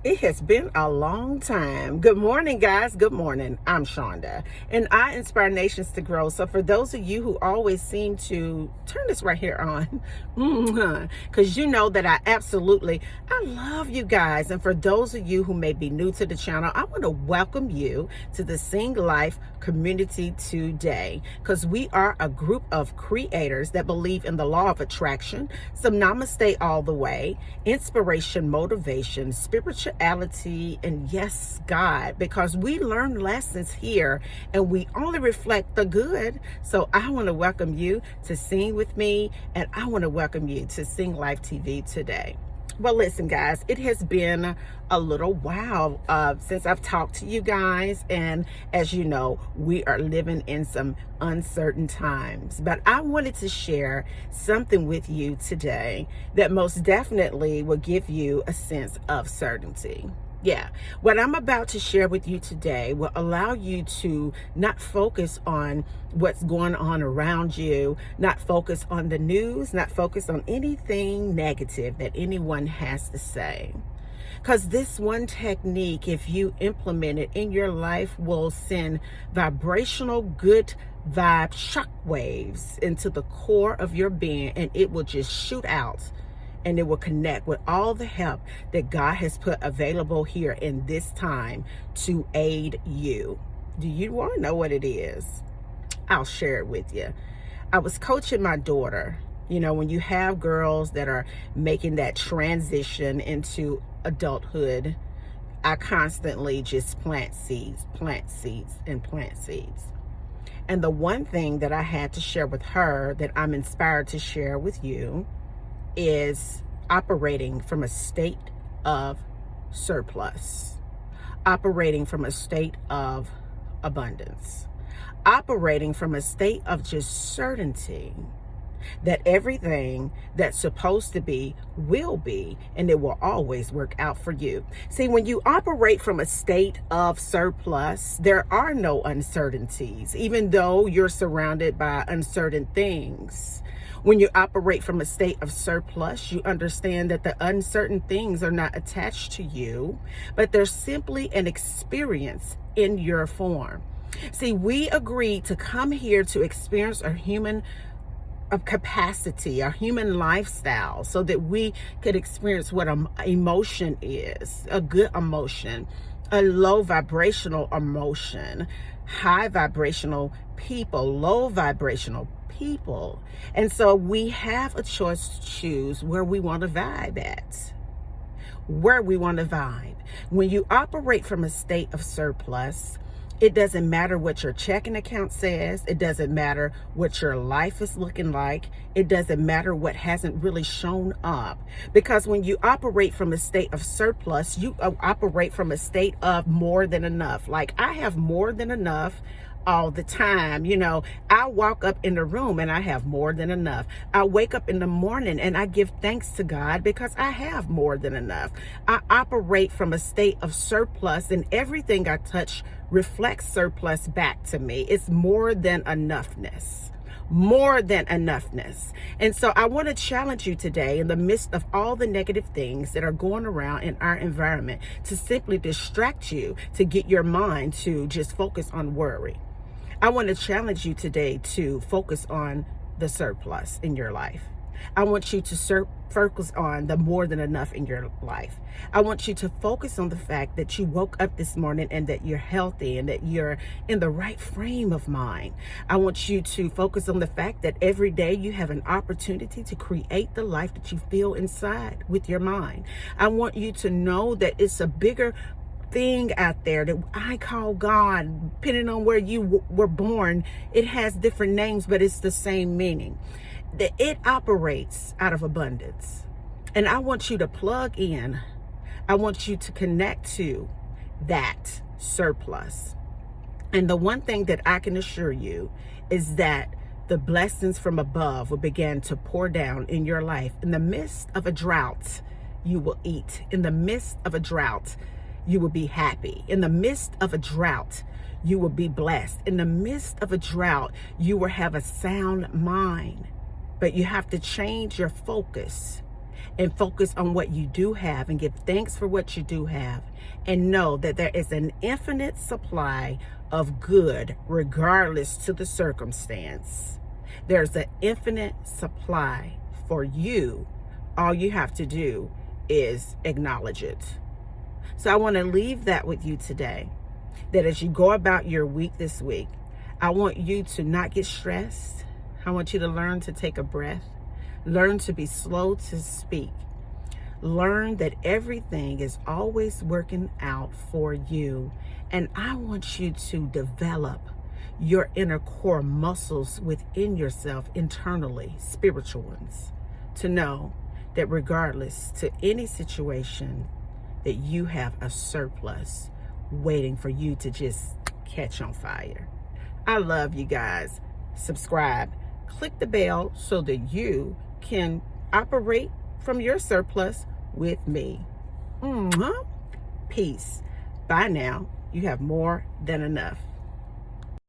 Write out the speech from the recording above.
It has been a long time. Good morning, guys. Good morning. I'm Shonda, and I inspire nations to grow. So for those of you who always seem to turn this right here on, because you know that I love you guys. And for those of you who may be new to the channel, I want to welcome you to the S.I.N.G Life community today, because we are a group of creators that believe in the law of attraction, some namaste all the way, inspiration, motivation, spirituality, and yes, God, because we learn lessons here and we only reflect the good. So I want to welcome you to Sing with me, and I want to welcome you to S.I.N.G Life TV today. Well, listen, guys, it has been a little while since I've talked to you guys. And as you know, we are living in some uncertain times. But I wanted to share something with you today that most definitely will give you a sense of certainty. Yeah, what I'm about to share with you today will allow you to not focus on what's going on around you, not focus on the news, not focus on anything negative that anyone has to say. Because this one technique, if you implement it in your life, will send vibrational good vibe shockwaves into the core of your being, and it will just shoot out. And it will connect with all the help that God has put available here in this time to aid you. Do you want to know what it is? I'll share it with you. I was coaching my daughter. You know, when you have girls that are making that transition into adulthood, I constantly just plant seeds, and plant seeds. And the one thing that I had to share with her that I'm inspired to share with you is operating from a state of surplus, operating from a state of abundance, operating from a state of just certainty that everything that's supposed to be will be, and it will always work out for you. See, when you operate from a state of surplus, there are no uncertainties, even though you're surrounded by uncertain things. When you operate from a state of surplus, you understand that the uncertain things are not attached to you, but they're simply an experience in your form. See, we agreed to come here to experience a human capacity, a human lifestyle, so that we could experience what an emotion is, a good emotion, a low vibrational emotion, high vibrational people, low vibrational people. And so we have a choice to choose where we want to vibe at, where we want to vibe. When you operate from a state of surplus, it doesn't matter what your checking account says. It doesn't matter what your life is looking like. It doesn't matter what hasn't really shown up. Because when you operate from a state of surplus, you operate from a state of more than enough. Like, I have more than enough all the time. You know, I walk up in the room and I have more than enough. I wake up in the morning and I give thanks to God because I have more than enough. I operate from a state of surplus, and everything I touch reflects surplus back to me. It's more than enoughness. More than enoughness. And so I want to challenge you today, in the midst of all the negative things that are going around in our environment, to simply distract you, to get your mind to just focus on worry. I want to challenge you today to focus on the surplus in your life. I want you to focus on the more than enough in your life. I want you to focus on the fact that you woke up this morning and that you're healthy and that you're in the right frame of mind. I want you to focus on the fact that every day you have an opportunity to create the life that you feel inside with your mind. I want you to know that it's a bigger thing out there that I call God. Depending on where you were born, it has different names, but it's the same meaning. That it operates out of abundance. And I want you to plug in. I want you to connect to that surplus. And the one thing that I can assure you is that the blessings from above will begin to pour down in your life. In the midst of a drought, you will eat. In the midst of a drought, you will be happy. In the midst of a drought, you will be blessed. In the midst of a drought, you will have a sound mind. But you have to change your focus. and focus on what you do have and give thanks for what you do have, and know that there is an infinite supply of good regardless to the circumstance. There's an infinite supply for you. All you have to do is acknowledge it. So I want to leave that with you today, that as you go about your week this week, I want you to not get stressed. I want you to learn to take a breath, learn to be slow to speak, learn that everything is always working out for you. And I want you to develop your inner core muscles within yourself internally, spiritual ones, to know that regardless to any situation, that you have a surplus waiting for you to just catch on fire. I love you guys. Subscribe, click the bell so that you can operate from your surplus with me. Peace. Bye now. You have more than enough.